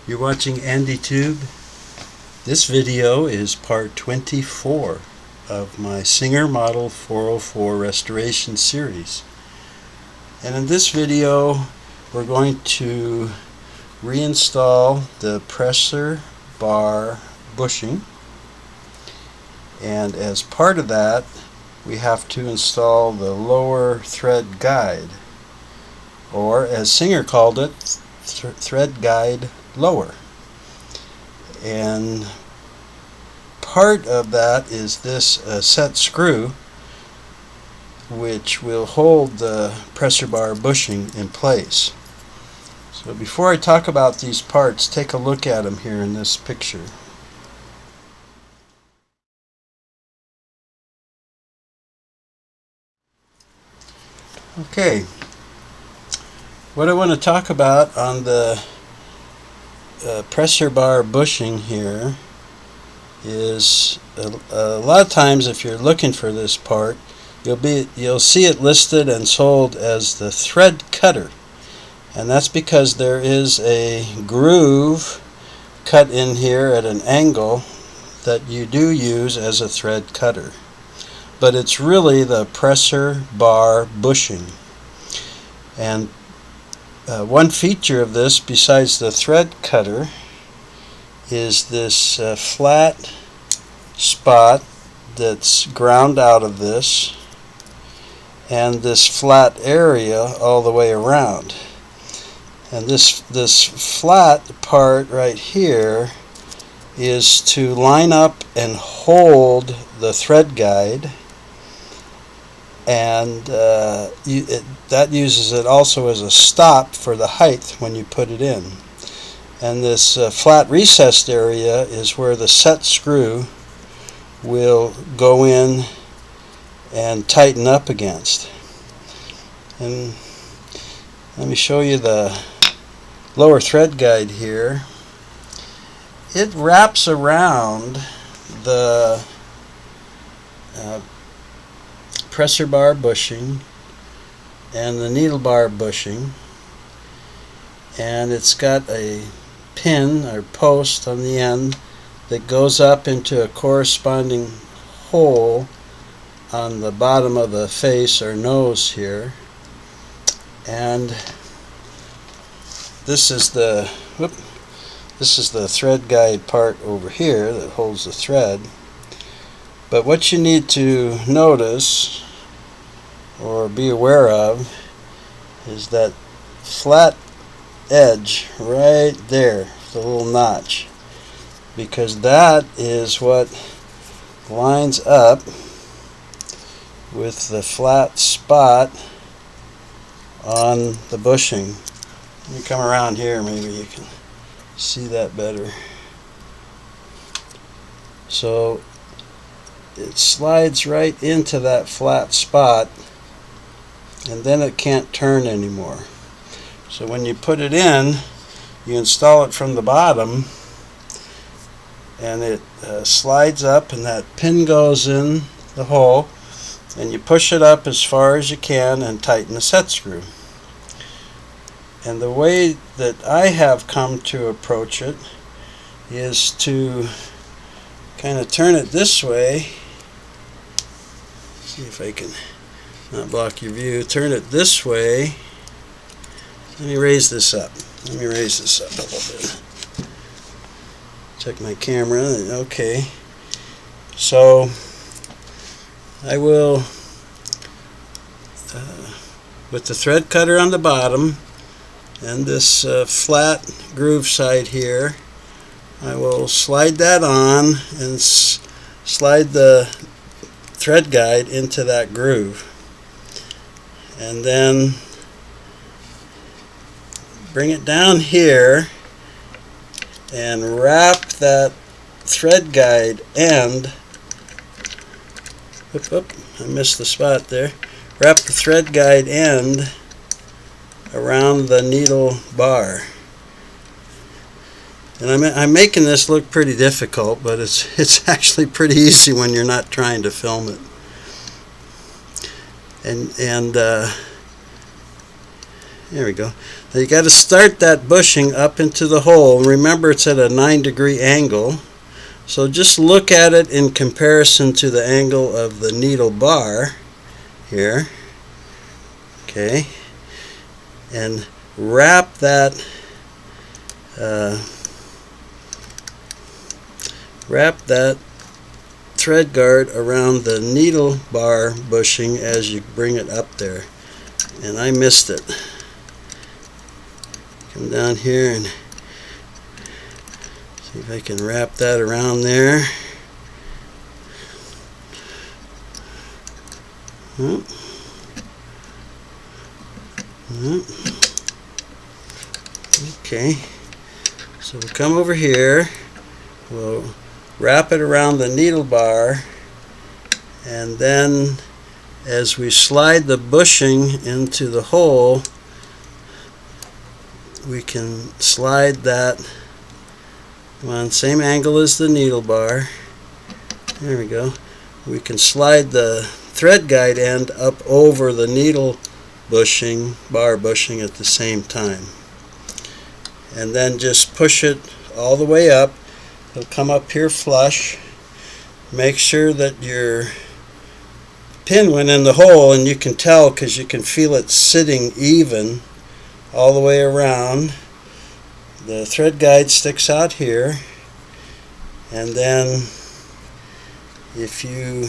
You're watching AndyTube. This video is part 24 of my Singer Model 404 restoration series. And in this video we're going to reinstall the pressure bar bushing, and as part of that we have to install the lower thread guide, or as Singer called it, thread guide lower. And part of that is this set screw, which will hold the pressure bar bushing in place. So before I talk about these parts, take a look at them here in this picture. Okay, what I want to talk about on the pressure bar bushing here is a lot of times if you're looking for this part, you'll see it listed and sold as the thread cutter, and that's because there is a groove cut in here at an angle that you do use as a thread cutter, but it's really the pressure bar bushing. And one feature of this, besides the thread cutter, is this flat spot that's ground out of this, and this flat area all the way around. And this flat part right here is to line up and hold the thread guide, and that uses it also as a stop for the height when you put it in. And this flat recessed area is where the set screw will go in and tighten up against. And let me show you the lower thread guide here. It wraps around the pressure bar bushing and the needle bar bushing, and it's got a pin or post on the end that goes up into a corresponding hole on the bottom of the face or nose here. And this is the thread guide part over here that holds the thread. But what you need to notice or be aware of is that flat edge right there, the little notch, because that is what lines up with the flat spot on the bushing. Let me come around here, maybe you can see that better. So it slides right into that flat spot, and then it can't turn anymore. So when you put it in, you install it from the bottom, and it slides up, and that pin goes in the hole, and you push it up as far as you can and tighten the set screw. And the way that I have come to approach it is to kind of turn it this way. See if I can not block your view. Turn it this way. Let me raise this up. Let me raise this up a little bit. Check my camera. Okay. So I will, with the thread cutter on the bottom and this flat groove side here, I will slide that on and slide the thread guide into that groove, and then bring it down here and wrap that thread guide end. I missed the spot there. Wrap the thread guide end around the needle bar. And I'm making this look pretty difficult, but it's actually pretty easy when you're not trying to film it. And there we go. Now you got to start that bushing up into the hole. Remember, it's at a 9-degree angle. So just look at it in comparison to the angle of the needle bar here. Okay. And wrap that thread guard around the needle bar bushing as you bring it up there. And I missed it. Come down here and see if I can wrap that around there. Okay, so we'll come over here, we'll wrap it around the needle bar, and then as we slide the bushing into the hole, we can slide that on same angle as the needle bar. There we go. We can slide the thread guide end up over the needle bushing, bar bushing at the same time. And then just push it all the way up. It'll come up here flush. Make sure that your pin went in the hole, and you can tell because you can feel it sitting even all the way around. The thread guide sticks out here, and then if you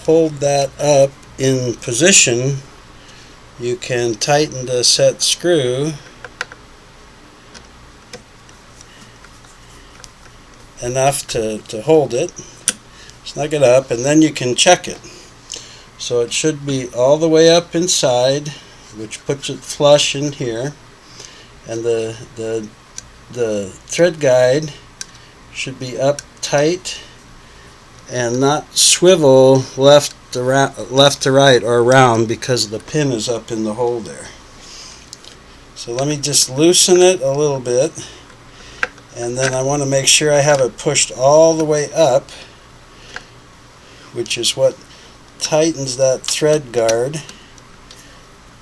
hold that up in position, you can tighten the set screw enough to hold it, snug it up, and then you can check it. So it should be all the way up inside, which puts it flush in here, and the thread guide should be up tight and not swivel left to right or around because the pin is up in the hole there. So let me just loosen it a little bit, and then I want to make sure I have it pushed all the way up, which is what tightens that thread guard.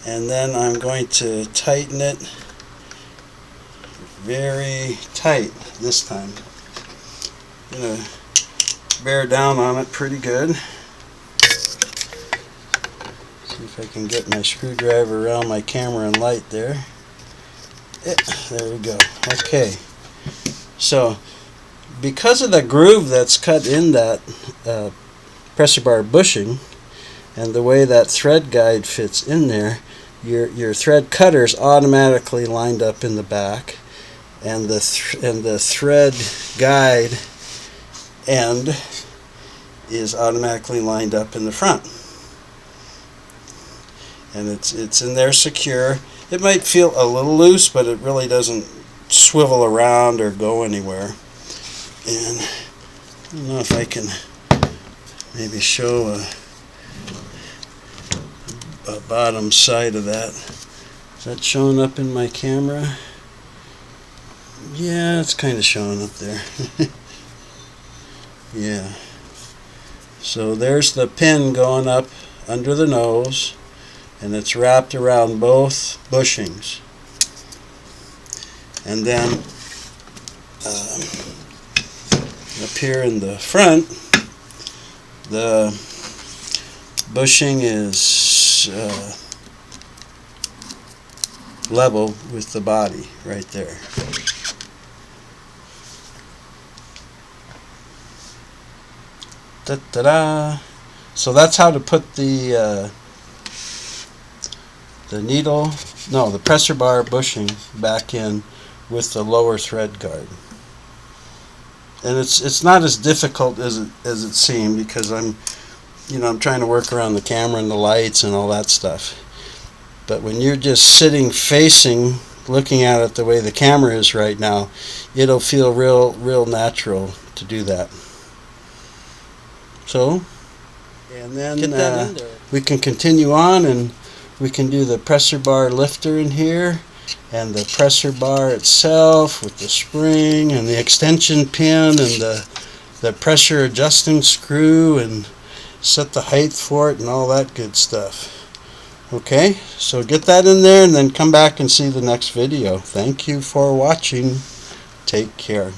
And then I'm going to tighten it very tight this time. I'm going to bear down on it pretty good. See if I can get my screwdriver around my camera and light there. There we go. Okay. So because of the groove that's cut in that pressure bar bushing and the way that thread guide fits in there, your thread cutter's automatically lined up in the back, and the thread guide end is automatically lined up in the front, and it's in there secure. It might feel a little loose, but it really doesn't swivel around or go anywhere. And I don't know if I can maybe show a bottom side of that. Is that showing up in my camera? Yeah, it's kind of showing up there. Yeah. So there's the pin going up under the nose, and it's wrapped around both bushings. And then up here in the front, the bushing is level with the body right there. Da-da-da. So that's how to put the pressure bar bushing back in with the lower thread guard. And it's not as difficult as it seemed, because I'm trying to work around the camera and the lights and all that stuff. But when you're just sitting facing, looking at it the way the camera is right now, it'll feel real natural to do that. So, and then we can continue on, and we can do the pressure bar lifter in here, and the pressure bar itself with the spring and the extension pin and the pressure adjusting screw, and set the height for it and all that good stuff. Okay, so get that in there and then come back and see the next video. Thank you for watching. Take care.